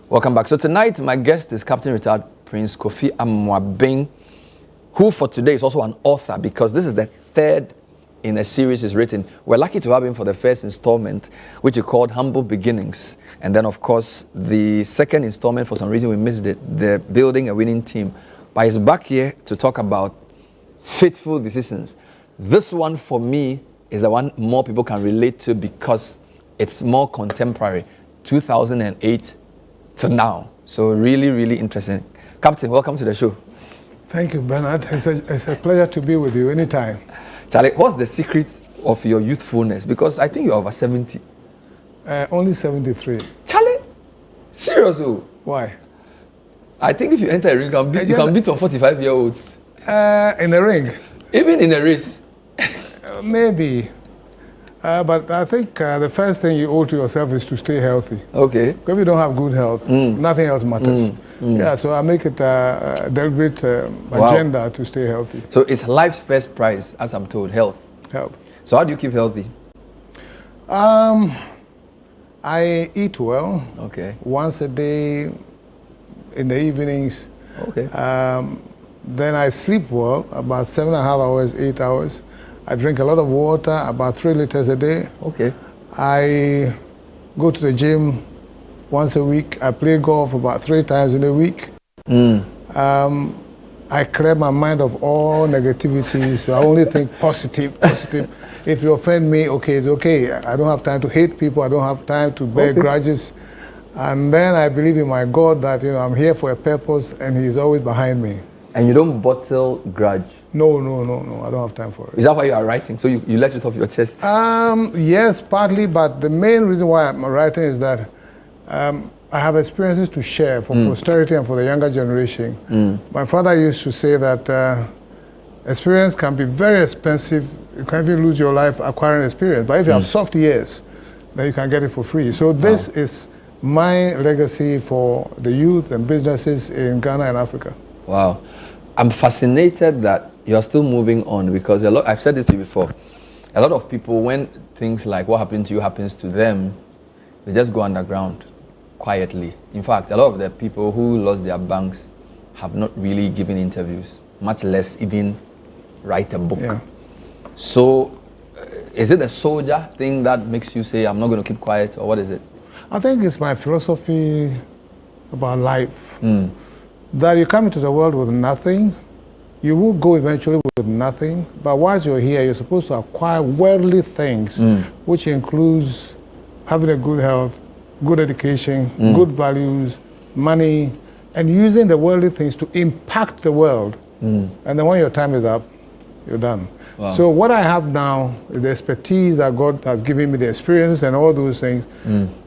Welcome back. So tonight, my guest is Captain Retired Prince Kofi Amoabeng, who for today is also an author because this is the third in a series he's written. We're lucky to have him for the first installment, which is called Humble Beginnings. And then, of course, the second installment, for some reason we missed it, the Building a Winning Team. But he's back here to talk about faithful decisions. This one, for me, is the one more people can relate to because it's more contemporary, 2008 to now. So really, really interesting. Captain, welcome to the show. Thank you, Bernard. It's a pleasure to be with you anytime. Charlie, what's the secret of your youthfulness? Because I think you're over 70. Only 73. Charlie? Seriously? Why? I think if you enter a ring, you can beat some 45-year-olds. In a ring? Even in a race? Maybe. But I think the first thing you owe to yourself is to stay healthy. Okay. Because if you don't have good health, nothing else matters. Yeah, so I make it a deliberate agenda to stay healthy. So it's life's first prize, as I'm told, health. Health. So how do you keep healthy? I eat well. Okay. Once a day in the evenings. Okay. Then I sleep well, about 7.5 hours, 8 hours. I drink a lot of water, about 3 liters a day. Okay. I go to the gym once a week. I play golf about 3 times in a week. I clear my mind of all negativity, so I only think positive. If you offend me, okay, it's okay. I don't have time to hate people. I don't have time to bear grudges. And then I believe in my God that I'm here for a purpose, and He's always behind me. And you don't bottle grudge? No. I don't have time for it. Is that why you are writing? So you let it off your chest? Yes, partly, but the main reason why I'm writing is that I have experiences to share for posterity and for the younger generation. My father used to say that experience can be very expensive. You can even lose your life acquiring experience. But if you have soft ears, then you can get it for free. So this is my legacy for the youth and businesses in Ghana and Africa. Wow. I'm fascinated that you're still moving on because I've said this to you before. A lot of people, when things like what happened to you happens to them, they just go underground quietly. In fact, a lot of the people who lost their banks have not really given interviews, much less even write a book. Yeah. So is it a soldier thing that makes you say, I'm not going to keep quiet, or what is it? I think it's my philosophy about life. That you come into the world with nothing, you will go eventually with nothing, but whilst you're here, you're supposed to acquire worldly things, which includes having a good health, good education, good values, money, and using the worldly things to impact the world. And then when your time is up, you're done. Wow. So what I have now is the expertise that God has given me, the experience and all those things,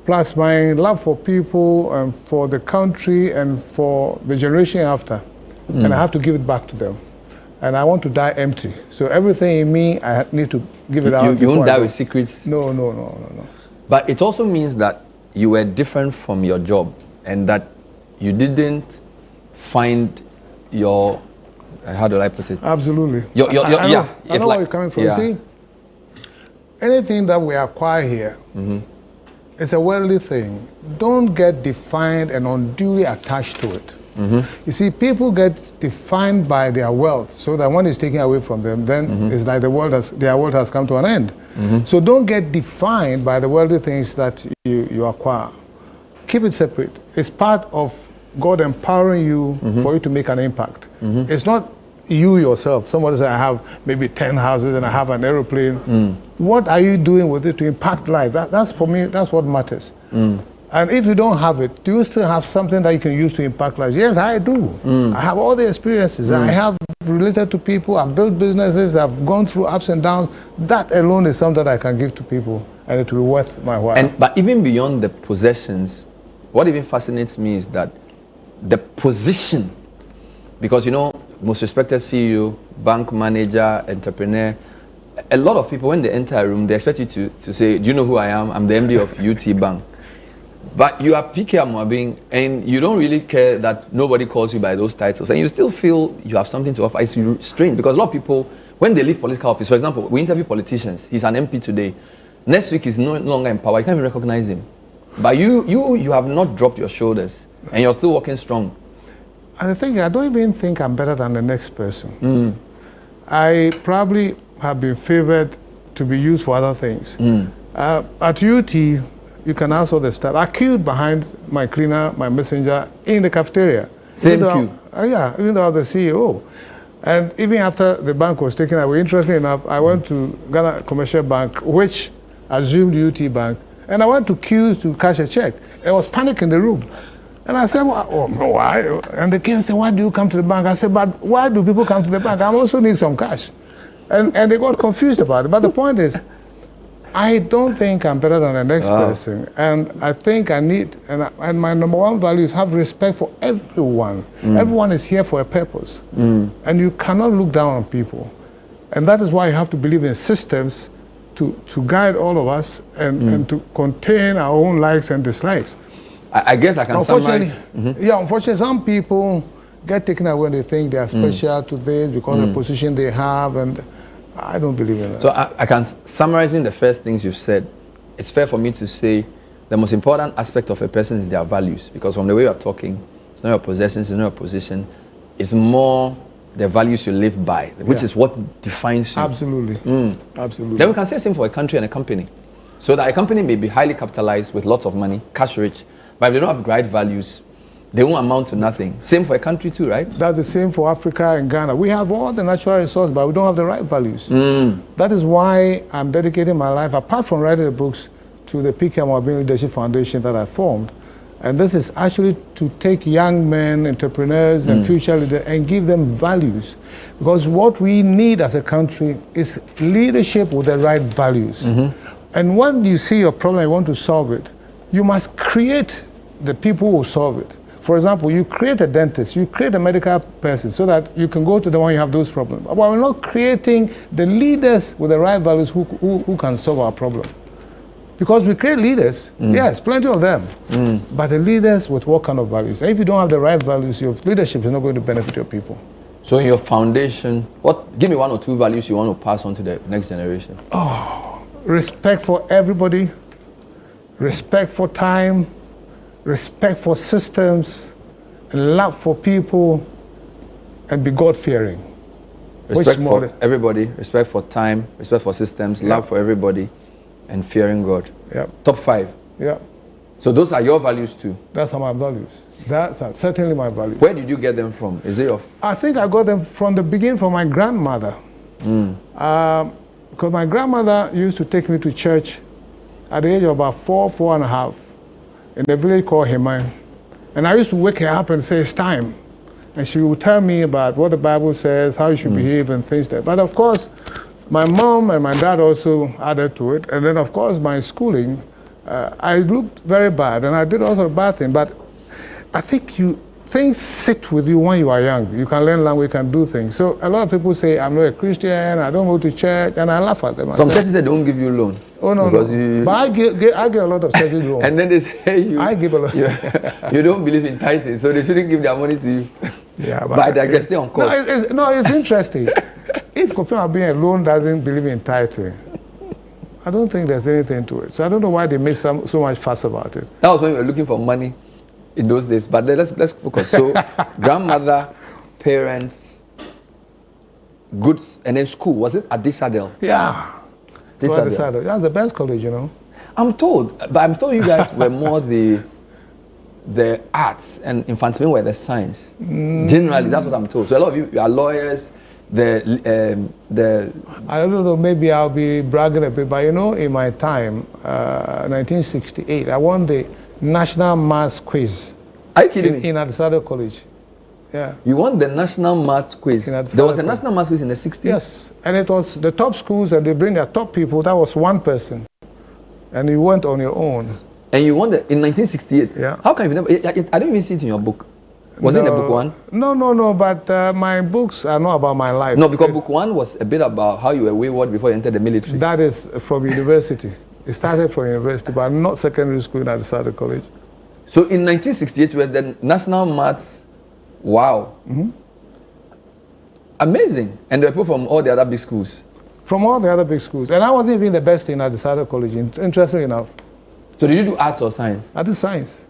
plus my love for people and for the country and for the generation after. And I have to give it back to them. And I want to die empty. So everything in me, I need to give it out. You won't die with secrets? No. But it also means that you were different from your job and that you didn't find your... How do I put it? Absolutely. I know where you're coming from. See, anything that we acquire here, it's a worldly thing. Don't get defined and unduly attached to it. You see, people get defined by their wealth, so that when it's taken away from them, then it's like their world has come to an end. So don't get defined by the worldly things that you acquire. Keep it separate. It's part of God empowering you for you to make an impact. It's not you yourself. Somebody says, I have maybe 10 houses and I have an aeroplane. What are you doing with it to impact life? That's for me, that's what matters. And if you don't have it, do you still have something that you can use to impact life? Yes, I do. I have all the experiences. I have related to people. I've built businesses. I've gone through ups and downs. That alone is something that I can give to people, and it will be worth my while. But even beyond the possessions, what even fascinates me is that the position, because most respected CEO, bank manager, entrepreneur, a lot of people, when they enter a room, they expect you to say, do you know who I am? I'm the MD of UT Bank. But you are PK Amoabeng, and you don't really care that nobody calls you by those titles, and you still feel you have something to offer. It's strange, because a lot of people, when they leave political office, for example, we interview politicians, he's an MP today, next week he's no longer in power, you can't even recognize him. But you have not dropped your shoulders. And you're still working strong. And the thing, I don't even think I'm better than the next person. I probably have been favored to be used for other things. At UT, you can ask all the staff. I queued behind my cleaner, my messenger, in the cafeteria. Same queue? Even though I was the CEO. And even after the bank was taken away, interestingly enough, I went to Ghana Commercial Bank, which assumed UT Bank, and I went to queue to cash a check. There was panic in the room. And I said, well, why? And they came and said, why do you come to the bank? I said, but why do people come to the bank? I also need some cash. And they got confused about it. But the point is, I don't think I'm better than the next person. And I think I need, and my number one value is have respect for everyone. Everyone is here for a purpose. And you cannot look down on people. And that is why you have to believe in systems to guide all of us and to contain our own likes and dislikes. I guess I can summarize. Yeah, unfortunately, some people get taken away when they think they are special to this because of the position they have, and I don't believe in that. So I can, summarizing the first things you've said, it's fair for me to say the most important aspect of a person is their values, because from the way you're talking, it's not your possessions, it's not your position, it's more the values you live by, which is what defines you. Absolutely. Absolutely. Then we can say the same for a country and a company. So that a company may be highly capitalized with lots of money, cash rich, but if they don't have right values, they won't amount to nothing. Same for a country too, right? That's the same for Africa and Ghana. We have all the natural resources, but we don't have the right values. That is why I'm dedicating my life, apart from writing the books, to the Amoabeng Leadership Foundation that I formed. And this is actually to take young men, entrepreneurs, and future leaders and give them values. Because what we need as a country is leadership with the right values. And when you see your problem and you want to solve it, you must create the people who will solve it. For example, you create a dentist, you create a medical person so that you can go to the one you have those problems. But we're not creating the leaders with the right values who can solve our problem. Because we create leaders, yes, plenty of them, but the leaders with what kind of values? And if you don't have the right values, your leadership is not going to benefit your people. So in your foundation, give me one or two values you want to pass on to the next generation. Respect for everybody, respect for time, respect for systems, and love for people, and be God-fearing. Respect for everybody, respect for time, respect for systems, love for everybody, and fearing God. Top 5. So those are your values too? That's my values. That's certainly my values. Where did you get them from? Is it your... I think I got them from the beginning from my grandmother. Because my grandmother used to take me to church at the age of about 4 and a half, in a village called Himai. And I used to wake her up and say, it's time. And she would tell me about what the Bible says, how you should behave and things like that. But of course, my mom and my dad also added to it. And then of course, my schooling, I looked very bad and I did also a bad thing. But I think things sit with you when you are young. You can learn language, you can do things. So a lot of people say, I'm not a Christian, I don't go to church, and I laugh at them. Some churches say, don't give you loan. Oh, no, because no. But I get a lot of churches loan. And then they say, I give a lot. You don't believe in tithing, so they shouldn't give their money to you. Yeah, but I digress, stay on course. It's interesting. If Akufo-Addo alone doesn't believe in tithing, I don't think there's anything to it. So I don't know why they make so much fuss about it. That was when we were looking for money in those days. But let's focus. So grandmother, parents, good, and then school. Was it at Disadel? Yeah. Disadel. That's the best college, you know. I'm told you guys were more the arts and Infantime were the science. Generally, that's what I'm told. So a lot of you are lawyers. I don't know, maybe I'll be bragging a bit, but you know, in my time, 1968, I won the National Maths Quiz. Are you kidding me? In Adisado College. Yeah. You won the National Maths Quiz? There was a National Maths Quiz in the 60s? Yes. And it was the top schools and they bring their top people. That was one person. And you went on your own. And you won in 1968? Yeah. How can you never... I didn't even see it in your book. Was it in the book 1? No, but my books are not about my life. No, because book 1 was a bit about how you were wayward before you entered the military. That is from university. It started from university, but not secondary school at Adisado College. So in 1968, you was the National Maths. Wow. Amazing. And there were people from all the other big schools? From all the other big schools. And I wasn't even the best in Adisado College, interestingly enough. So did you do arts or science? I did science.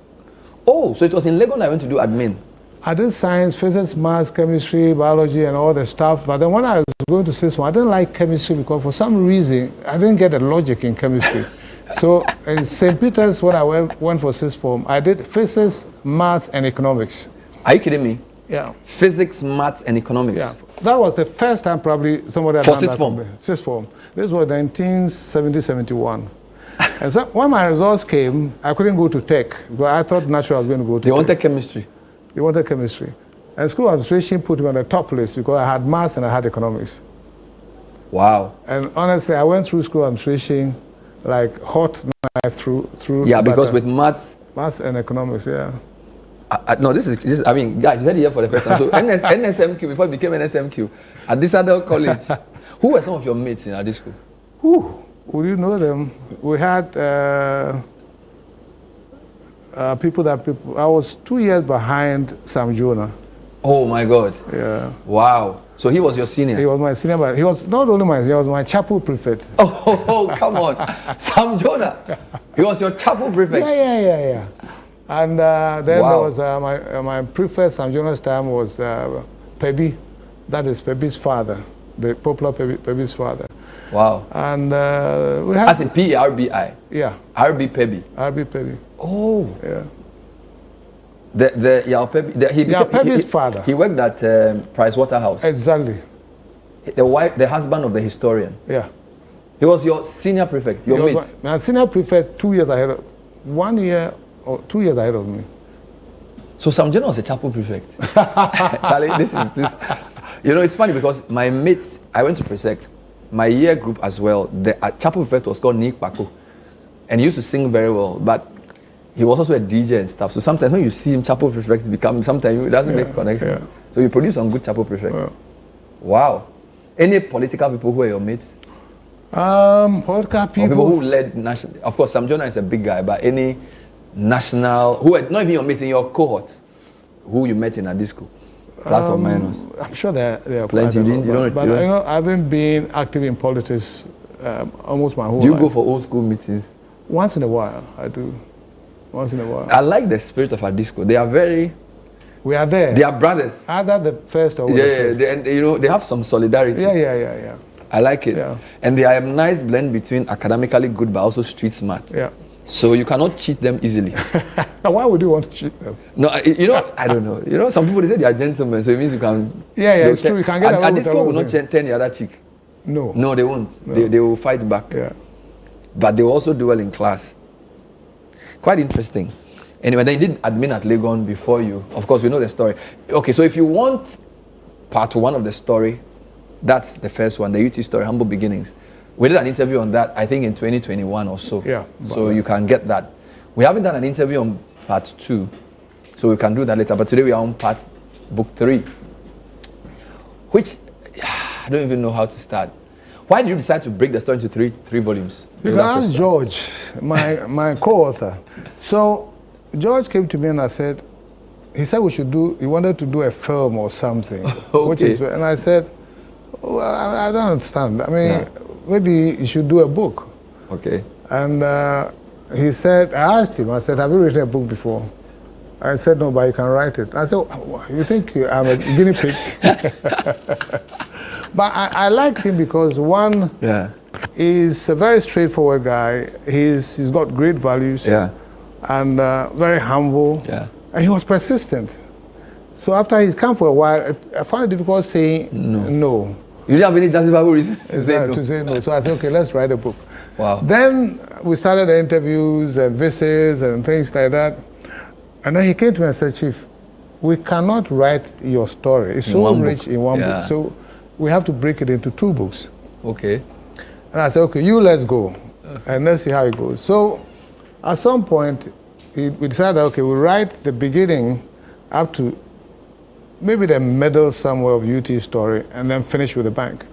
Oh, so it was in Legon I went to do admin. I did science, physics, maths, chemistry, biology, and all the stuff. But then when I was going to sixth one, I didn't like chemistry because for some reason, I didn't get the logic in chemistry. So in St. Peter's, when I went for sixth form, I did physics, maths, and economics. Are you kidding me? Yeah. Physics, maths, and economics. Yeah. That was the first time probably somebody had for done sixth that. form? Sixth form. This was 1970-71. And so when my results came, I couldn't go to tech because I thought naturally I was going to go to They tech. wanted chemistry. They wanted chemistry. And school administration put me on the top list because I had maths and I had economics. Wow. And honestly, I went through school administration like hot knife through. Yeah, because with maths and economics, yeah. No, this is. I mean, guys, very here for the first time. So NSMQ before it became NSMQ at this other college. Who were some of your mates in this school? Who? Would you know them? We had people. I was 2 years behind Sam Jonah. Oh my God. Yeah. Wow. So he was your senior? He was my senior, but he was not only my senior, he was my chapel prefect. Oh, come on. Sam Jonah. He was your chapel prefect. Yeah. And then there was my prefect, Sam Jonah's time was Pebi. That is Pebi's father, the popular Pebi's father. Wow. And we had... As in P-E-R-B-I? Yeah. R-B Pebi? R.B. Pebi. Oh. Yeah. Pebi's father. He worked at Price Waterhouse. Exactly. The husband of the historian. Yeah. He was your senior prefect, your mate. My senior prefect 2 years ahead, 1 year or 2 years ahead of me. So Sam Jonah was a chapel prefect. Charlie, this. You know, it's funny because my mates, I went to Presec, my year group as well, the chapel prefect was called Nick Bako. And he used to sing very well, but he was also a DJ and stuff. So sometimes when you see him, chapel prefect sometimes it doesn't make connection. Yeah. So you produce some good chapel prefects. Yeah. Wow. Any political people who are your mates? Political people. Or people who led national. Of course, Sam Jonah is a big guy, but any national, who are not even your mates in your cohort, who you met in a disco, plus or minus? I'm sure there are plenty. But I haven't been active in politics almost my whole life. Do you go for old school meetings? Once in a while, I do. Once in a while. I like the spirit of a disco. They are very... We are there. They are brothers. Either the first or the first. And they have some solidarity. Yeah. I like it. Yeah. And they are a nice blend between academically good but also street smart. Yeah. So you cannot cheat them easily. Why would you want to cheat them? No, I don't know. Some people, they say they are gentlemen, so it means you can... Yeah, it's true. You can get away with disco will not turn the other cheek. No, they won't. No. They will fight back. Yeah. But they will also do well in class. Quite interesting. Anyway, they did admin at Legon before you. Of course, we know the story. Okay, so if you want part one of the story, that's the first one, the UT story, Humble Beginnings. We did an interview on that, I think, in 2021 or so. Yeah. So you can get that. We haven't done an interview on part 2, so we can do that later. But today we are on book 3, which I don't even know how to start. Why did you decide to break the story into three volumes? You can ask George, my co-author. So George came to me and he said he wanted to do a film or something. Okay. And I said, well, I don't understand. I mean, maybe you should do a book. Okay. And he said, I asked him, have you written a book before? I said, no, but you can write it. I said, you think I'm a guinea pig? But I liked him because one, he's a very straightforward guy. He's got great values. Yeah. And very humble. Yeah. And he was persistent. So after he's come for a while, I found it difficult saying no. You didn't have any justifiable reason to say no. So I said, okay, let's write a book. Wow. Then we started the interviews and visits and things like that. And then he came to me and said, Chief, we cannot write your story. It's so rich in one book. So we have to break it into 2 books. Okay. And I said, okay, let's go. And let's see how it goes. So at some point, we decided, okay, we'll write the beginning up to maybe the middle somewhere of UT story and then finish with the bank.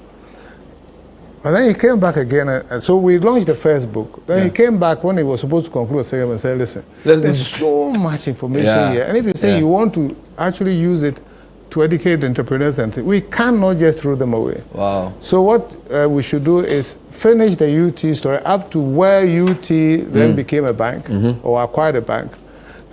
And then he came back again, and so we launched the first book. Then he came back when he was supposed to conclude a segment and said, listen, there's so much information here. And if you say you want to actually use it to educate the entrepreneurs and things, we cannot just throw them away. Wow. So what we should do is finish the UT story up to where UT then became a bank or acquired a bank.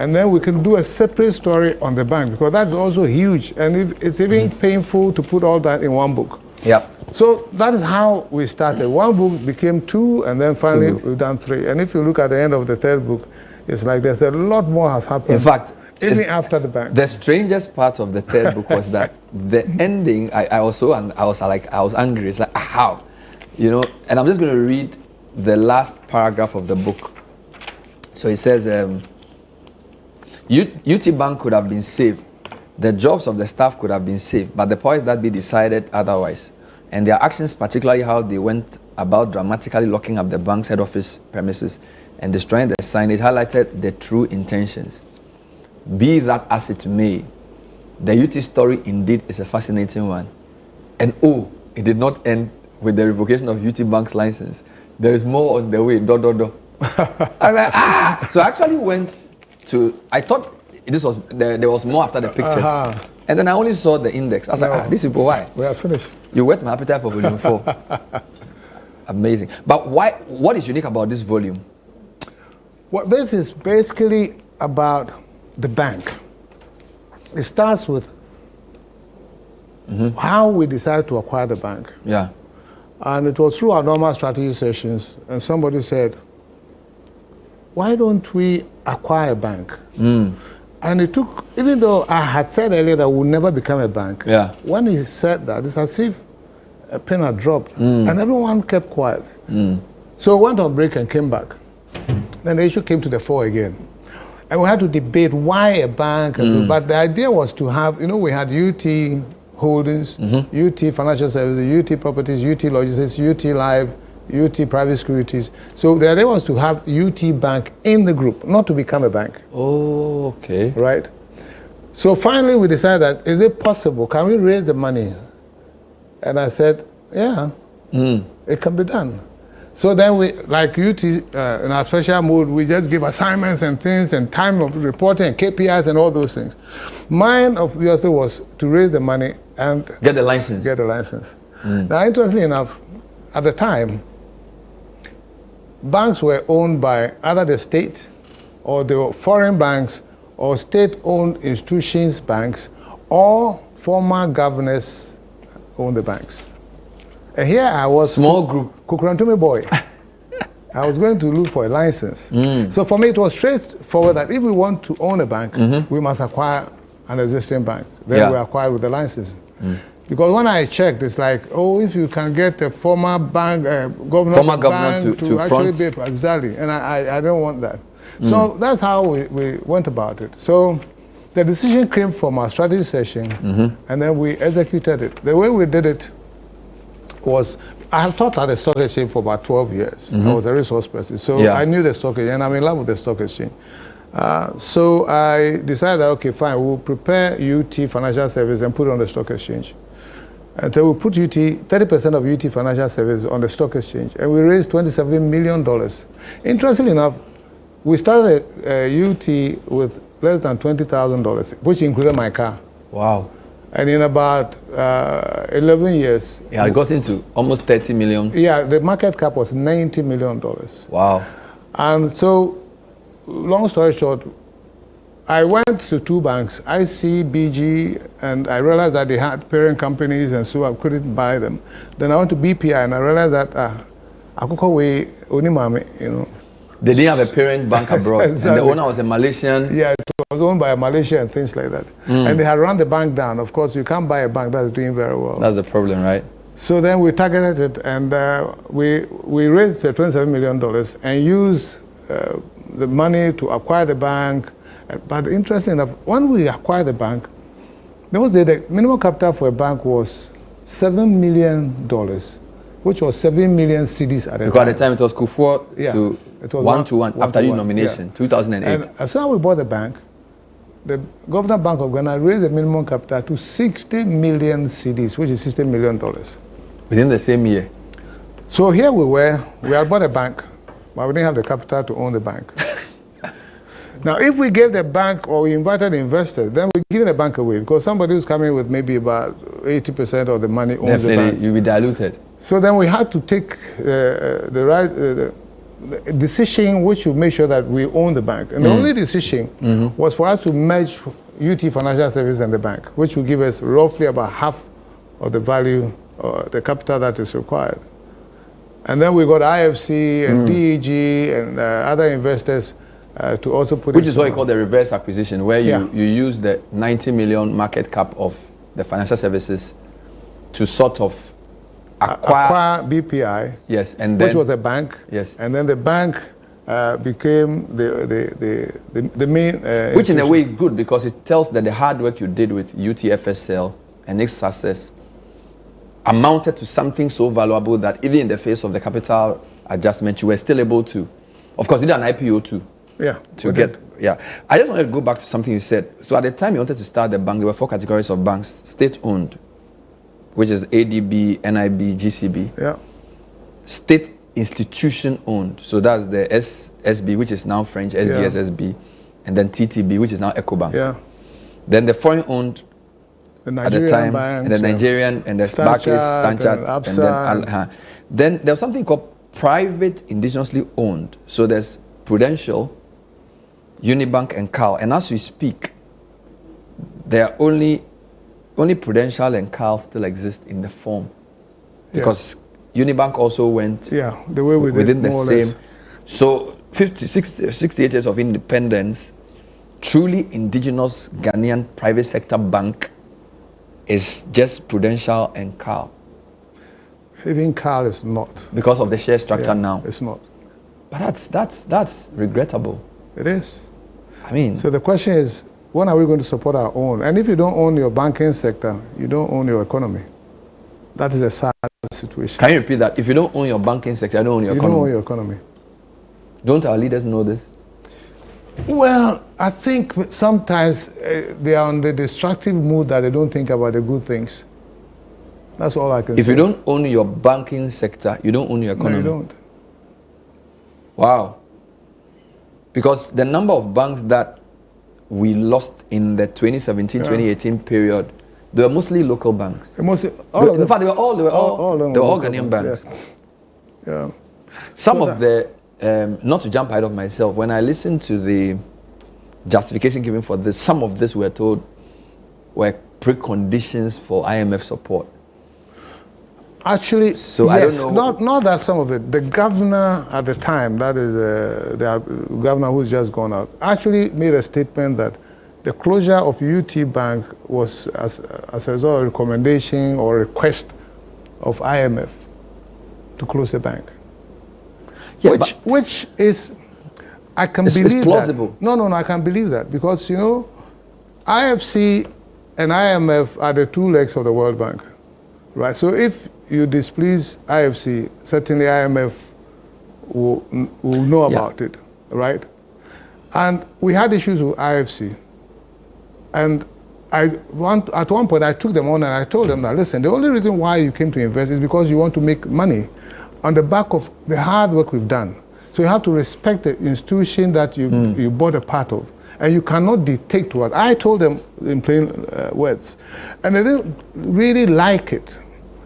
And then we can do a separate story on the bank, because that's also huge. And it's even painful to put all that in one book. Yeah. So that is how we started. One book became 2, and then finally we've done 3. And if you look at the end of the 3rd book, it's like there's a lot more has happened. In fact, even after the bank. The strangest part of the 3rd book was that the ending, I was angry. It's like, how? You know, and I'm just going to read the last paragraph of the book. So it says, UT Bank could have been saved. The jobs of the staff could have been saved, but the powers that be decided otherwise. And their actions, particularly how they went about dramatically locking up the bank's head office premises and destroying the signage, highlighted the true intentions. Be that as it may, the UT story indeed is a fascinating one. And it did not end with the revocation of UT Bank's license. There is more on the way, I was like, So I actually went to, I thought there was more after the pictures. And then I only saw the index. I was like, these people, why? We are finished. You whet my appetite for volume 4. Amazing. But what is unique about this volume? Well, this is basically about the bank. It starts with how we decided to acquire the bank. Yeah. And it was through our normal strategy sessions, and somebody said, why don't we acquire a bank? And it took, even though I had said earlier that we'll never become a bank, when he said that, it's as if a pin had dropped, and everyone kept quiet. So we went on break and came back. Then the issue came to the fore again. And we had to debate why a bank, but the idea was to have, we had UT Holdings, UT Financial Services, UT Properties, UT Logistics, UT Live, UT Private Securities. So the idea was to have UT Bank in the group, not to become a bank. Oh, okay. Right? So finally we decided that, is it possible? Can we raise the money? And I said, yeah, it can be done. So then we, like UT, in our special mode, we just give assignments and things and time of reporting and KPIs and all those things. Mine, obviously, was to raise the money and get the license. Now, interestingly enough, at the time, banks were owned by either the state, or they were foreign banks, or state-owned institutions banks, or former governors owned the banks. And here I was, small group, Kukurantumi boy. I was going to look for a license. So for me, it was straightforward that if we want to own a bank, we must acquire an existing bank. Then we acquire with the license. Because when I checked, it's like, if you can get a former bank, governor to actually be exactly, and I don't want that. So that's how we went about it. So the decision came from our strategy session, and then we executed it. The way we did it was, I have taught at the stock exchange for about 12 years. I was a resource person, so I knew the stock exchange, and I'm in love with the stock exchange. So I decided, okay, fine, we'll prepare UT Financial Service and put it on the stock exchange. And so we put 30% of UT Financial Services on the stock exchange, and we raised $27 million. Interestingly enough, we started UT with less than $20,000, which included my car. Wow. And in about 11 years... Yeah, it got into almost 30 million. Yeah, the market cap was $90 million. Wow. And so, long story short, I went to 2 banks, ICBG, and I realized that they had parent companies, and so I couldn't buy them. Then I went to BPI, and I realized that Akufo-Addo, Onimame, They didn't have a parent bank abroad, exactly. And the owner was a Malaysian. Yeah, it was owned by a Malaysian and things like that. And they had run the bank down. Of course, you can't buy a bank that's doing very well. That's the problem, right? So then we targeted it, and we raised the $27 million and used the money to acquire the bank. But interestingly enough, when we acquired the bank, the minimum capital for a bank was $7 million, which was 7 million cedis at the time. Because at the time it was Kufuor to 1-to-1 after the nomination, 2008. And as soon as we bought the bank, the Governor Bank of Ghana raised the minimum capital to 60 million cedis, which is $60 million. Within the same year. So here we had bought a bank, but we didn't have the capital to own the bank. Now, if we gave the bank, or we invited investors, then we're giving the bank away, because somebody who's coming with maybe about 80% of the money owns the bank. You'll be diluted. So then we had to take the decision which will make sure that we own the bank. And the only decision was for us to merge UT Financial Services and the bank, which will give us roughly about half of the value, the capital that is required. And then we got IFC and DEG and other investors to also put Which is what you call the reverse acquisition, where you use the 90 million market cap of the financial services to sort of acquire BPI, yes, and then, which was a bank, yes, and then the bank became the main. Which in a way is good because it tells that the hard work you did with UTFSL and its success amounted to something so valuable that even in the face of the capital adjustment, you were still able to. Of course, you did an IPO too. Yeah. To get. Yeah. I just wanted to go back to something you said. So at the time you wanted to start the bank, there were 4 categories of banks: state-owned, which is ADB, NIB, GCB. Yeah. State institution owned. So that's the SSB, which is now French, SDSSB, and then TTB, which is now EcoBank. Yeah. Then the foreign owned at the time, banks, and the Nigerian, and the Barclays, Stanchart, and then there was something called private indigenously owned. So there's Prudential, Unibank, and CAL. And as we speak, there are only Prudential and CAL still exist in the form, because Unibank also went the way within the same. So 68 years of independence, truly indigenous Ghanaian private sector bank is just Prudential and CAL. Even CAL is not. Because of the share structure now. It's not. But that's regrettable. It is. I mean. So the question is, when are we going to support our own? And if you don't own your banking sector, you don't own your economy. That is a sad situation. Can you repeat that? If you don't own your banking sector, you don't own your economy. You don't own your economy. Don't our leaders know this? Well, I think sometimes they are on the destructive mood that they don't think about the good things. That's all I can say. If you don't own your banking sector, you don't own your economy. No, you don't. Wow. Because the number of banks that we lost in the 2017-2018 period, they were mostly local banks. In fact, they were all Ghanaian banks. Yeah. Some of the, not to jump ahead of myself, when I listened to the justification given for this, some of this we're told were preconditions for IMF support. Actually, so yes, I don't know. Not that some of it. The governor at the time, that is the governor who's just gone out, actually made a statement that the closure of UT Bank was as a result of a recommendation or request of IMF to close the bank. Yeah, which is, I can believe it's plausible. That. No, I can believe that because, you know, IFC and IMF are the 2 legs of the World Bank, right? So if you displease IFC, certainly IMF will know about it, right? And we had issues with IFC. And at one point, I took them on and I told them that, listen, the only reason why you came to invest is because you want to make money on the back of the hard work we've done. So you have to respect the institution that you bought a part of. And you cannot dictate to us. I told them in plain words. And they didn't really like it.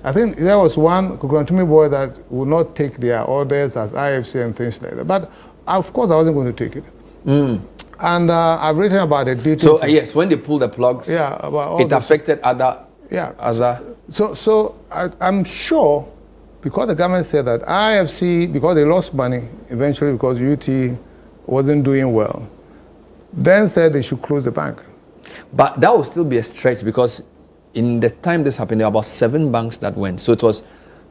I think there was one Kukurantumi boy that would not take their orders as IFC and things like that. But of course, I wasn't going to take it. And I've written about the details. So yes, when they pulled the plugs, about all it affected other. So I'm sure, because the government said that IFC, because they lost money eventually because UT wasn't doing well, then said they should close the bank. But that would still be a stretch because in the time this happened, there were about 7 banks that went. So it was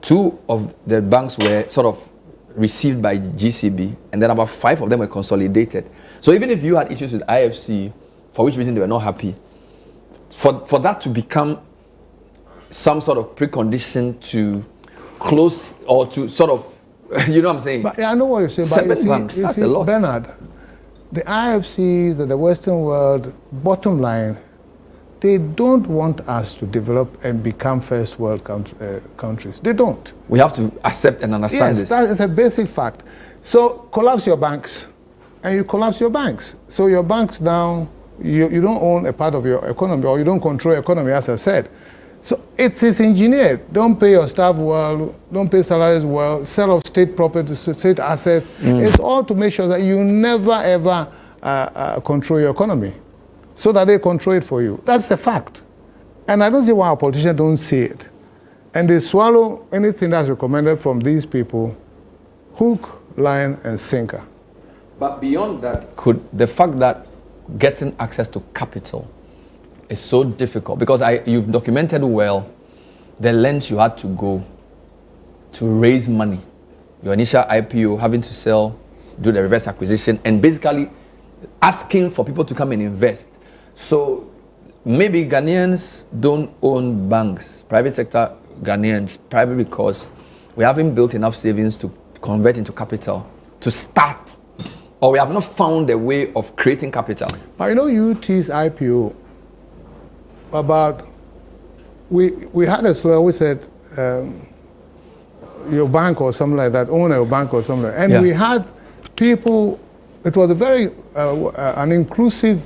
2 of the banks were sort of received by GCB, and then about 5 of them were consolidated. So even if you had issues with IFC, for which reason they were not happy, for that to become some sort of precondition to close or to sort of, you know what I'm saying? But, I know what you're saying. 7 banks, that's a lot. Bernard, the IFCs and the Western world, bottom line, they don't want us to develop and become first world countries. They don't. We have to accept and understand this. Yes, that is a basic fact. So collapse your banks, and you collapse your banks. So your banks now, you don't own a part of your economy, or you don't control your economy, as I said. So it is engineered. Don't pay your staff well, don't pay salaries well, sell off state property, state assets. It's all to make sure that you never ever control your economy so that they control it for you. That's the fact. And I don't see why our politicians don't see it. And they swallow anything that's recommended from these people, hook, line, and sinker. But beyond that, could the fact that getting access to capital is so difficult, because you've documented well the lengths you had to go to raise money, your initial IPO, having to sell, do the reverse acquisition, and basically asking for people to come and invest. So maybe Ghanaians don't own banks, private sector Ghanaians, probably because we haven't built enough savings to convert into capital to start, or we have not found a way of creating capital. But you know, UT's IPO, about, we had a slogan, we said, your bank or something like that, own a bank or something like that. And we had people, it was a very, an inclusive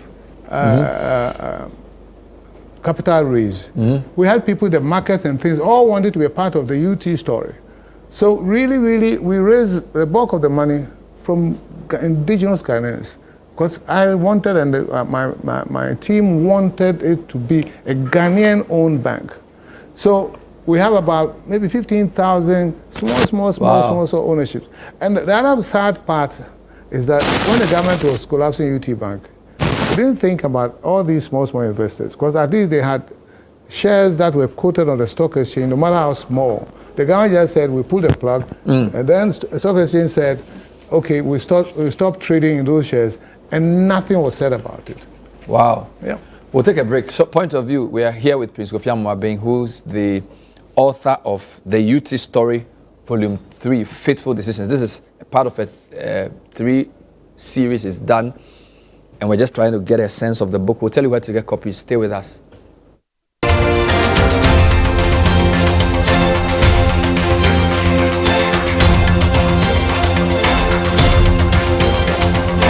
capital raise. We had people in the markets and things, all wanted to be a part of the UT story. So really, we raised the bulk of the money from indigenous Ghanaians. Because I wanted, and my team wanted it to be a Ghanaian-owned bank. So we have about maybe 15,000 small ownerships. And the other sad part is that when the government was collapsing UT Bank, we didn't think about all these small investors, because at least they had shares that were quoted on the stock exchange, no matter how small. The government just said, we pulled the plug, and then the stock exchange said, okay, we stopped trading in those shares, and nothing was said about it. Wow. Yeah. We'll take a break. So, point of view, we are here with Prince Kofi Amoabeng, who's the author of the UT Story, Volume 3, Fateful Decisions. This is a part of a 3 series is done, and we're just trying to get a sense of the book. We'll tell you where to get copies. Stay with us.